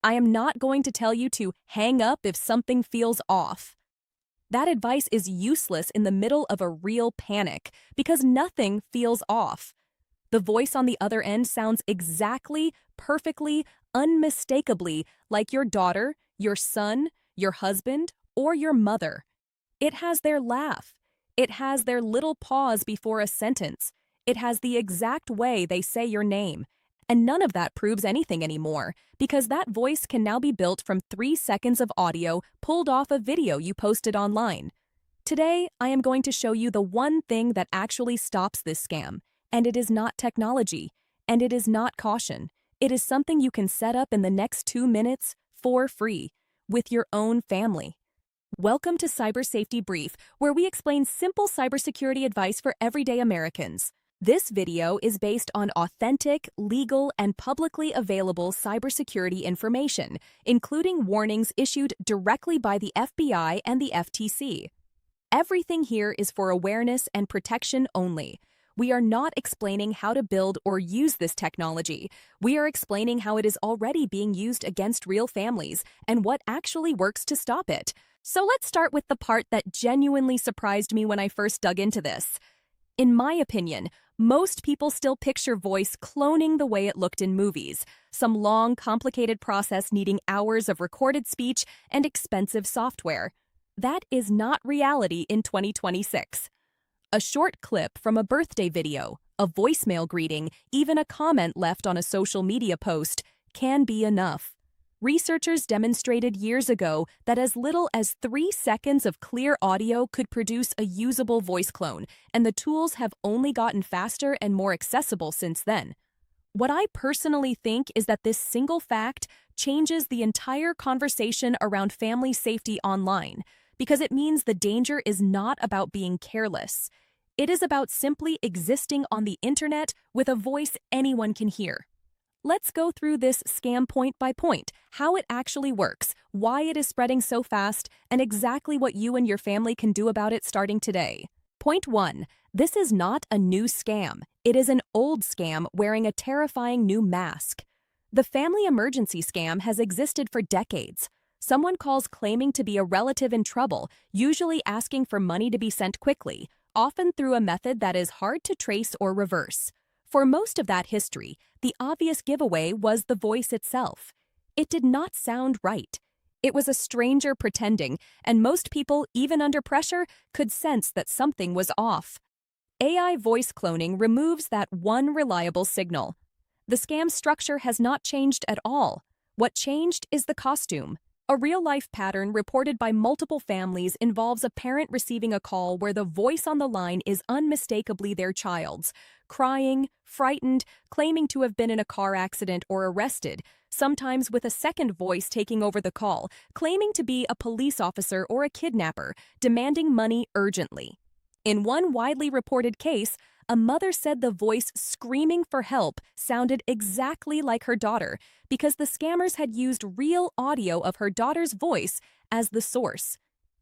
I am not going to tell you to hang up if something feels off. That advice is useless in the middle of a real panic because nothing feels off. The voice on the other end sounds exactly, perfectly, unmistakably like your daughter, your son, your husband, or your mother. It has their laugh. It has their little pause before a sentence. It has the exact way they say your name. And none of that proves anything anymore, because that voice can now be built from 3 seconds of audio pulled off a video you posted online. Today, I am going to show you the one thing that actually stops this scam, and it is not technology, and it is not caution. It is something you can set up in the next 2 minutes for free with your own family. Welcome to Cyber Safety Brief, where we explain simple cybersecurity advice for everyday Americans. This video is based on authentic, legal, and publicly available cybersecurity information, including warnings issued directly by the FBI and the FTC. Everything here is for awareness and protection only. We are not explaining how to build or use this technology. We are explaining how it is already being used against real families and what actually works to stop it. So let's start with the part that genuinely surprised me when I first dug into this. In my opinion, most people still picture voice cloning the way it looked in movies, some long, complicated process needing hours of recorded speech and expensive software. That is not reality in 2026. A short clip from a birthday video, a voicemail greeting, even a comment left on a social media post can be enough. Researchers demonstrated years ago that as little as 3 seconds of clear audio could produce a usable voice clone, and the tools have only gotten faster and more accessible since then. What I personally think is that this single fact changes the entire conversation around family safety online, because it means the danger is not about being careless. It is about simply existing on the internet with a voice anyone can hear. Let's go through this scam point by point, how it actually works, why it is spreading so fast, and exactly what you and your family can do about it starting today. Point 1. This is not a new scam. It is an old scam wearing a terrifying new mask. The family emergency scam has existed for decades. Someone calls claiming to be a relative in trouble, usually asking for money to be sent quickly, often through a method that is hard to trace or reverse. For most of that history, the obvious giveaway was the voice itself. It did not sound right. It was a stranger pretending, and most people, even under pressure, could sense that something was off. AI voice cloning removes that one reliable signal. The scam structure has not changed at all. What changed is the costume. A real-life pattern reported by multiple families involves a parent receiving a call where the voice on the line is unmistakably their child's, crying, frightened, claiming to have been in a car accident or arrested, sometimes with a second voice taking over the call, claiming to be a police officer or a kidnapper, demanding money urgently. In one widely reported case, a mother said the voice screaming for help sounded exactly like her daughter because the scammers had used real audio of her daughter's voice as the source.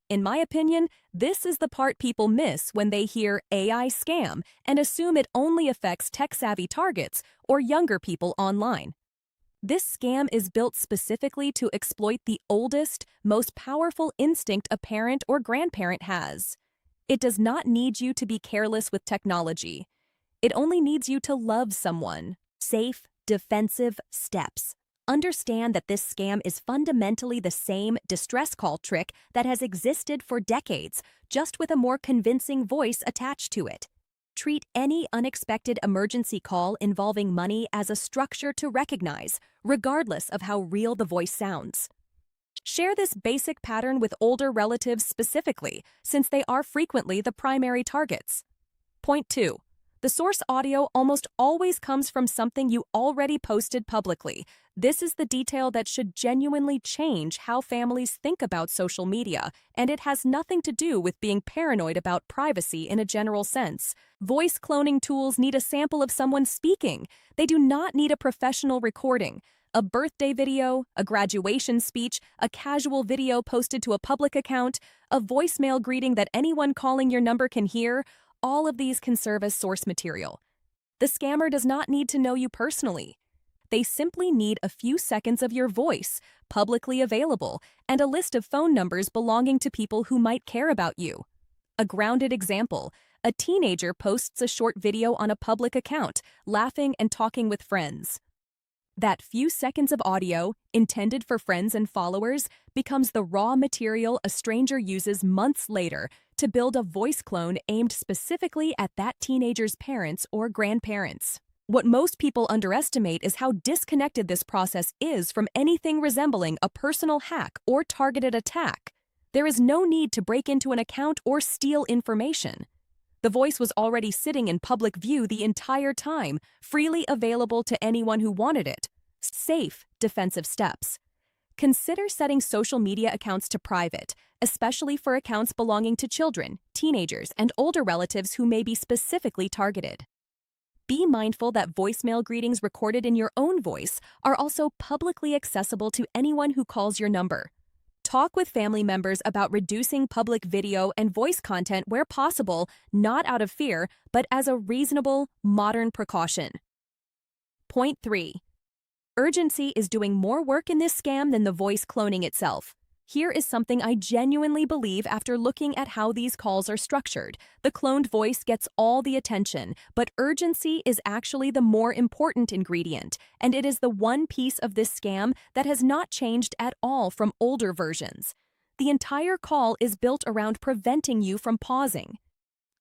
In my opinion, this is the part people miss when they hear AI scam and assume it only affects tech-savvy targets or younger people online. This scam is built specifically to exploit the oldest, most powerful instinct a parent or grandparent has. It does not need you to be careless with technology. It only needs you to love someone. Safe, defensive steps. Understand that this scam is fundamentally the same distress call trick that has existed for decades, just with a more convincing voice attached to it. Treat any unexpected emergency call involving money as a structure to recognize, regardless of how real the voice sounds. Share this basic pattern with older relatives specifically, since they are frequently the primary targets. Point 2. The source audio almost always comes from something you already posted publicly. This is the detail that should genuinely change how families think about social media, and it has nothing to do with being paranoid about privacy in a general sense. Voice cloning tools need a sample of someone speaking. They do not need a professional recording. A birthday video, a graduation speech, a casual video posted to a public account, a voicemail greeting that anyone calling your number can hear, all of these can serve as source material. The scammer does not need to know you personally. They simply need a few seconds of your voice, publicly available, and a list of phone numbers belonging to people who might care about you. A grounded example: a teenager posts a short video on a public account, laughing and talking with friends. That few seconds of audio, intended for friends and followers, becomes the raw material a stranger uses months later to build a voice clone aimed specifically at that teenager's parents or grandparents. What most people underestimate is how disconnected this process is from anything resembling a personal hack or targeted attack. There is no need to break into an account or steal information. The voice was already sitting in public view the entire time, freely available to anyone who wanted it. Safe defensive steps. Consider setting social media accounts to private, especially for accounts belonging to children, teenagers, and older relatives who may be specifically targeted. Be mindful that voicemail greetings recorded in your own voice are also publicly accessible to anyone who calls your number. Talk with family members about reducing public video and voice content where possible, not out of fear, but as a reasonable, modern precaution. Point 3. Urgency is doing more work in this scam than the voice cloning itself. Here is something I genuinely believe after looking at how these calls are structured. The cloned voice gets all the attention, but urgency is actually the more important ingredient, and it is the one piece of this scam that has not changed at all from older versions. The entire call is built around preventing you from pausing.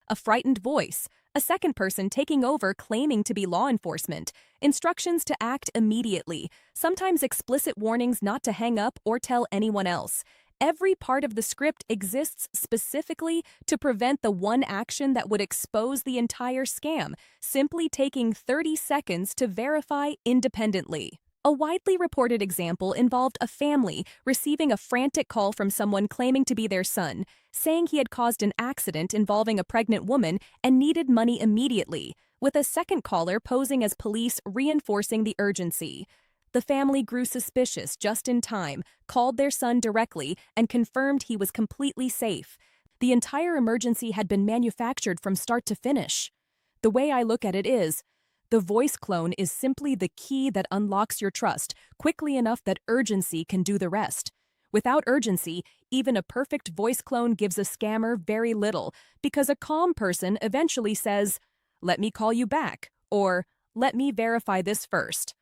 A frightened voice, a second person taking over claiming to be law enforcement, instructions to act immediately, sometimes explicit warnings not to hang up or tell anyone else. Every part of the script exists specifically to prevent the one action that would expose the entire scam, simply taking 30 seconds to verify independently. A widely reported example involved a family receiving a frantic call from someone claiming to be their son, saying he had caused an accident involving a pregnant woman and needed money immediately, with a second caller posing as police reinforcing the urgency. The family grew suspicious just in time, called their son directly, and confirmed he was completely safe. The entire emergency had been manufactured from start to finish. The way I look at it is, the voice clone is simply the key that unlocks your trust quickly enough that urgency can do the rest. Without urgency, even a perfect voice clone gives a scammer very little, because a calm person eventually says, "Let me call you back," or "Let me verify this first."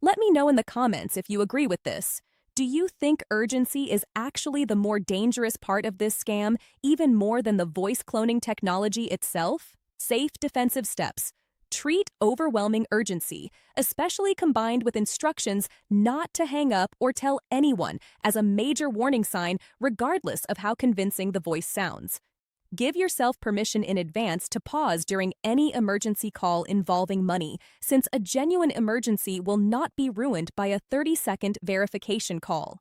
Let me know in the comments if you agree with this. Do you think urgency is actually the more dangerous part of this scam, even more than the voice cloning technology itself? Safe defensive steps. Treat overwhelming urgency, especially combined with instructions not to hang up or tell anyone, as a major warning sign, regardless of how convincing the voice sounds. Give yourself permission in advance to pause during any emergency call involving money, since a genuine emergency will not be ruined by a 30-second verification call.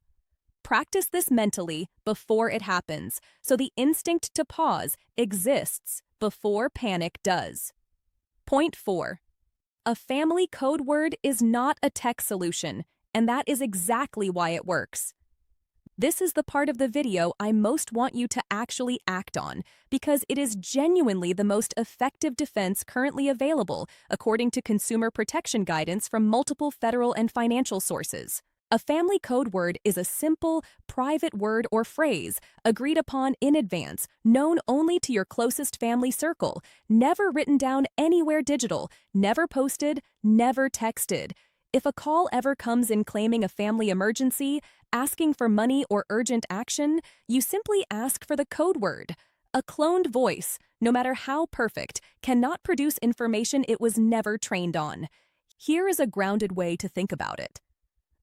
Practice this mentally before it happens, so the instinct to pause exists before panic does. Point 4. A family code word is not a tech solution, and that is exactly why it works. This is the part of the video I most want you to actually act on, because it is genuinely the most effective defense currently available, according to consumer protection guidance from multiple federal and financial sources. A family code word is a simple, private word or phrase agreed upon in advance, known only to your closest family circle, never written down anywhere digital, never posted, never texted. If a call ever comes in claiming a family emergency, asking for money or urgent action, you simply ask for the code word. A cloned voice, no matter how perfect, cannot produce information it was never trained on. Here is a grounded way to think about it.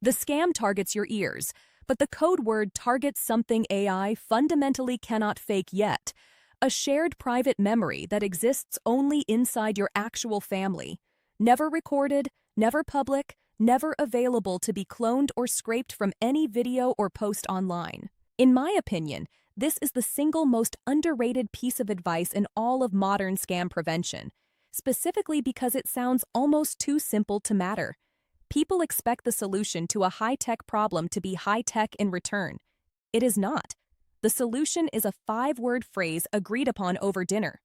The scam targets your ears, but the code word targets something AI fundamentally cannot fake yet: a shared private memory that exists only inside your actual family. Never recorded, never public, never available to be cloned or scraped from any video or post online. In my opinion, this is the single most underrated piece of advice in all of modern scam prevention, specifically because it sounds almost too simple to matter. People expect the solution to a high-tech problem to be high-tech in return. It is not. The solution is a 5-word phrase agreed upon over dinner.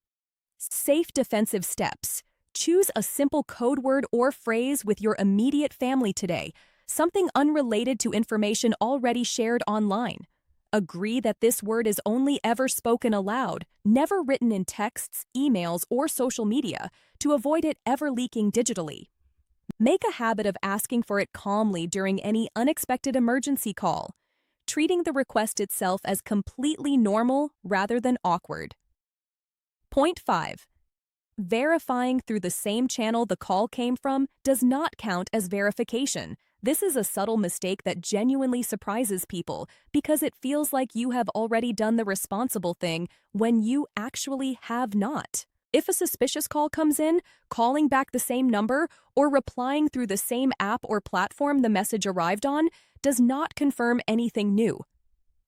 Safe defensive steps. Choose a simple code word or phrase with your immediate family today, something unrelated to information already shared online. Agree that this word is only ever spoken aloud, never written in texts, emails, or social media, to avoid it ever leaking digitally. Make a habit of asking for it calmly during any unexpected emergency call, treating the request itself as completely normal rather than awkward. Point 5. Verifying through the same channel the call came from does not count as verification. This is a subtle mistake that genuinely surprises people because it feels like you have already done the responsible thing when you actually have not. If a suspicious call comes in, calling back the same number or replying through the same app or platform the message arrived on does not confirm anything new.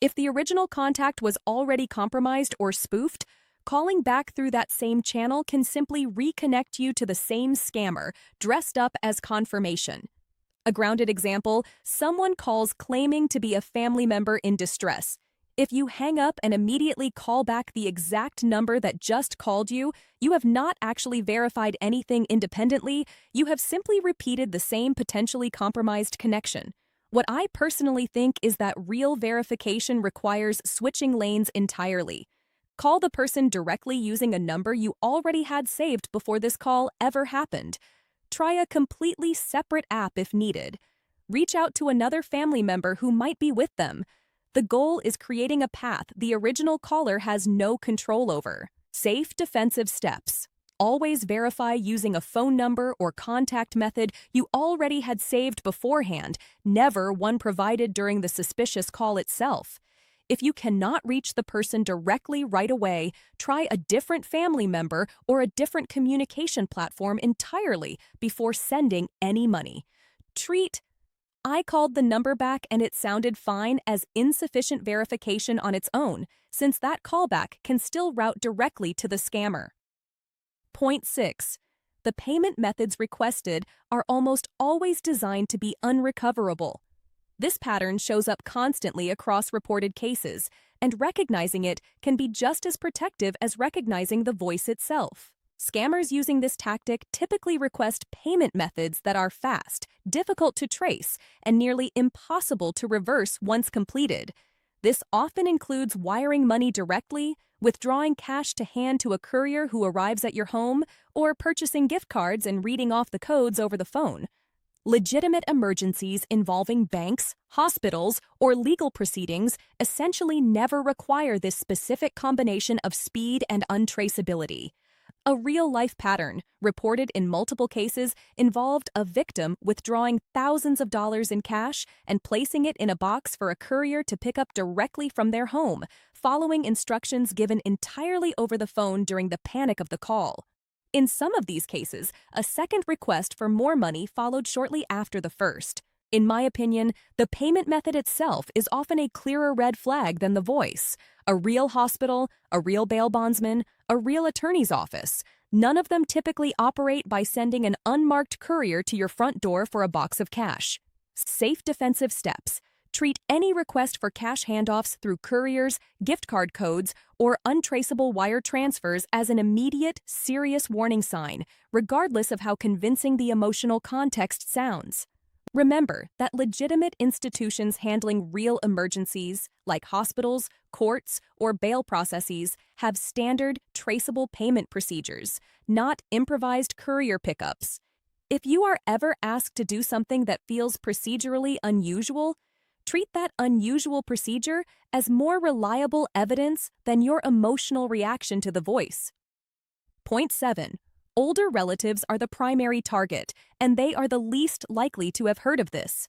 If the original contact was already compromised or spoofed, calling back through that same channel can simply reconnect you to the same scammer, dressed up as confirmation. A grounded example, someone calls claiming to be a family member in distress. If you hang up and immediately call back the exact number that just called you, you have not actually verified anything independently, you have simply repeated the same potentially compromised connection. What I personally think is that real verification requires switching lanes entirely. Call the person directly using a number you already had saved before this call ever happened. Try a completely separate app if needed. Reach out to another family member who might be with them. The goal is creating a path the original caller has no control over. Safe defensive steps. Always verify using a phone number or contact method you already had saved beforehand, never one provided during the suspicious call itself. If you cannot reach the person directly right away, try a different family member or a different communication platform entirely before sending any money. Treat "I called the number back and it sounded fine" as insufficient verification on its own, since that callback can still route directly to the scammer. Point 6. The payment methods requested are almost always designed to be unrecoverable. This pattern shows up constantly across reported cases, and recognizing it can be just as protective as recognizing the voice itself. Scammers using this tactic typically request payment methods that are fast, difficult to trace, and nearly impossible to reverse once completed. This often includes wiring money directly, withdrawing cash to hand to a courier who arrives at your home, or purchasing gift cards and reading off the codes over the phone. Legitimate emergencies involving banks, hospitals, or legal proceedings essentially never require this specific combination of speed and untraceability. A real-life pattern, reported in multiple cases, involved a victim withdrawing thousands of dollars in cash and placing it in a box for a courier to pick up directly from their home, following instructions given entirely over the phone during the panic of the call. In some of these cases, a second request for more money followed shortly after the first. In my opinion, the payment method itself is often a clearer red flag than the voice. A real hospital, a real bail bondsman, a real attorney's office. None of them typically operate by sending an unmarked courier to your front door for a box of cash. Safe defensive steps. Treat any request for cash handoffs through couriers, gift card codes, or untraceable wire transfers as an immediate, serious warning sign, regardless of how convincing the emotional context sounds. Remember that legitimate institutions handling real emergencies, like hospitals, courts, or bail processes, have standard, traceable payment procedures, not improvised courier pickups. If you are ever asked to do something that feels procedurally unusual, treat that unusual procedure as more reliable evidence than your emotional reaction to the voice. Point 7. Older relatives are the primary target, and they are the least likely to have heard of this.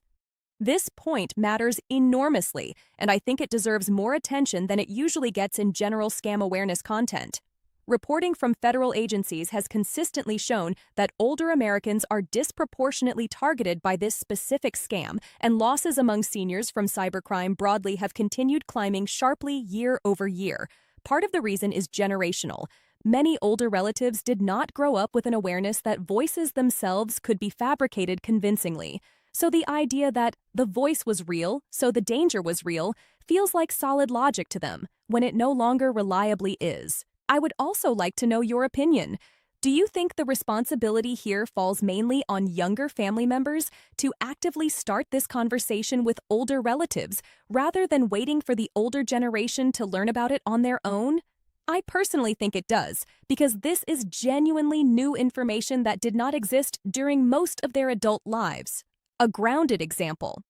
This point matters enormously, and I think it deserves more attention than it usually gets in general scam awareness content. Reporting from federal agencies has consistently shown that older Americans are disproportionately targeted by this specific scam, and losses among seniors from cybercrime broadly have continued climbing sharply year over year. Part of the reason is generational. Many older relatives did not grow up with an awareness that voices themselves could be fabricated convincingly. So the idea that the voice was real, so the danger was real, feels like solid logic to them, when it no longer reliably is. I would also like to know your opinion. Do you think the responsibility here falls mainly on younger family members to actively start this conversation with older relatives rather than waiting for the older generation to learn about it on their own? I personally think it does, because this is genuinely new information that did not exist during most of their adult lives. A grounded example.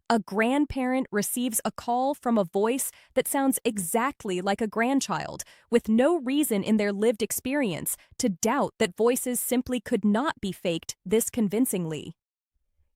A grandparent receives a call from a voice that sounds exactly like a grandchild, with no reason in their lived experience to doubt that voices simply could not be faked this convincingly.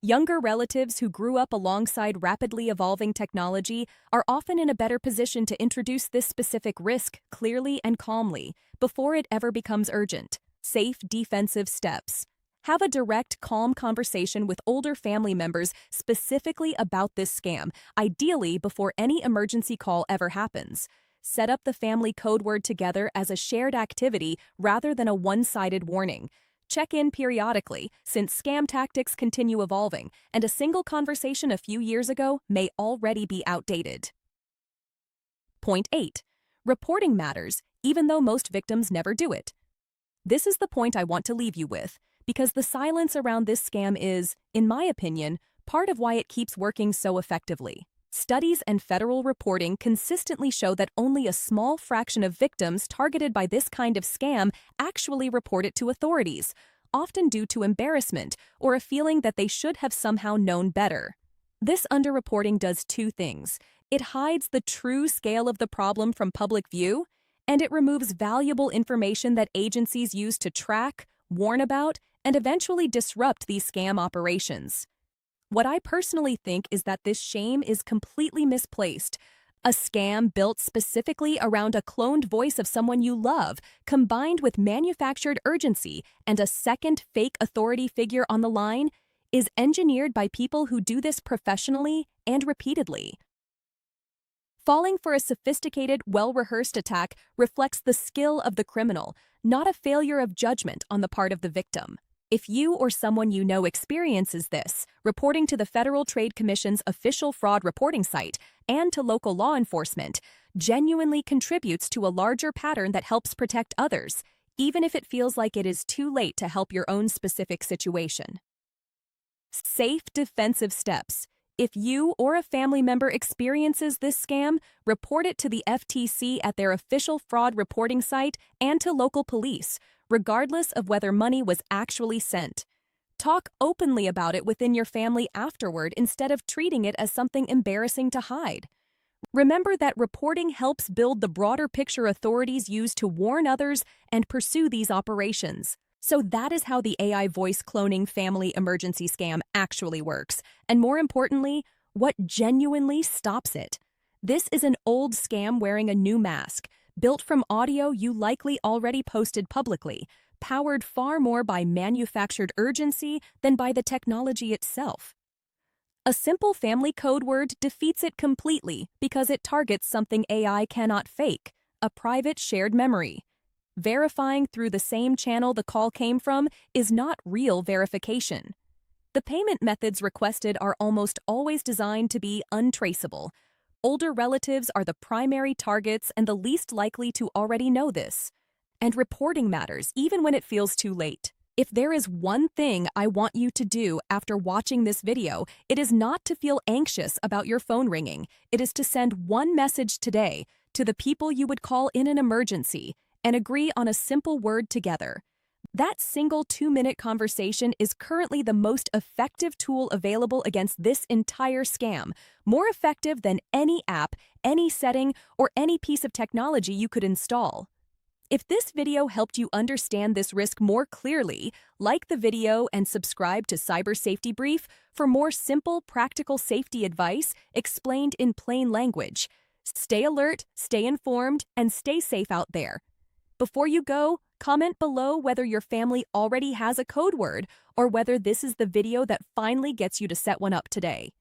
Younger relatives who grew up alongside rapidly evolving technology are often in a better position to introduce this specific risk clearly and calmly before it ever becomes urgent. Safe defensive steps. Have a direct, calm conversation with older family members specifically about this scam, ideally before any emergency call ever happens. Set up the family code word together as a shared activity rather than a one-sided warning. Check in periodically, since scam tactics continue evolving, and a single conversation a few years ago may already be outdated. Point 8. Reporting matters, even though most victims never do it. This is the point I want to leave you with, because the silence around this scam is, in my opinion, part of why it keeps working so effectively. Studies and federal reporting consistently show that only a small fraction of victims targeted by this kind of scam actually report it to authorities, often due to embarrassment or a feeling that they should have somehow known better. This underreporting does two things. It hides the true scale of the problem from public view, and it removes valuable information that agencies use to track, warn about, and eventually disrupt these scam operations. What I personally think is that this shame is completely misplaced. A scam built specifically around a cloned voice of someone you love, combined with manufactured urgency and a second fake authority figure on the line, is engineered by people who do this professionally and repeatedly. Falling for a sophisticated, well-rehearsed attack reflects the skill of the criminal, not a failure of judgment on the part of the victim. If you or someone you know experiences this, reporting to the Federal Trade Commission's official fraud reporting site and to local law enforcement genuinely contributes to a larger pattern that helps protect others, even if it feels like it is too late to help your own specific situation. Safe defensive steps. If you or a family member experiences this scam, report it to the FTC at their official fraud reporting site and to local police, regardless of whether money was actually sent. Talk openly about it within your family afterward instead of treating it as something embarrassing to hide. Remember that reporting helps build the broader picture authorities use to warn others and pursue these operations. So that is how the AI voice cloning family emergency scam actually works, and more importantly, what genuinely stops it. This is an old scam wearing a new mask, built from audio you likely already posted publicly, powered far more by manufactured urgency than by the technology itself. A simple family code word defeats it completely because it targets something AI cannot fake, a private shared memory. Verifying through the same channel the call came from is not real verification. The payment methods requested are almost always designed to be untraceable. Older relatives are the primary targets and the least likely to already know this. And reporting matters even when it feels too late. If there is one thing I want you to do after watching this video, it is not to feel anxious about your phone ringing. It is to send one message today to the people you would call in an emergency and agree on a simple word together. That single 2-minute conversation is currently the most effective tool available against this entire scam, more effective than any app, any setting, or any piece of technology you could install. If this video helped you understand this risk more clearly, like the video and subscribe to Cyber Safety Brief for more simple, practical safety advice explained in plain language. Stay alert, stay informed, and stay safe out there. Before you go, comment below whether your family already has a code word or whether this is the video that finally gets you to set one up today.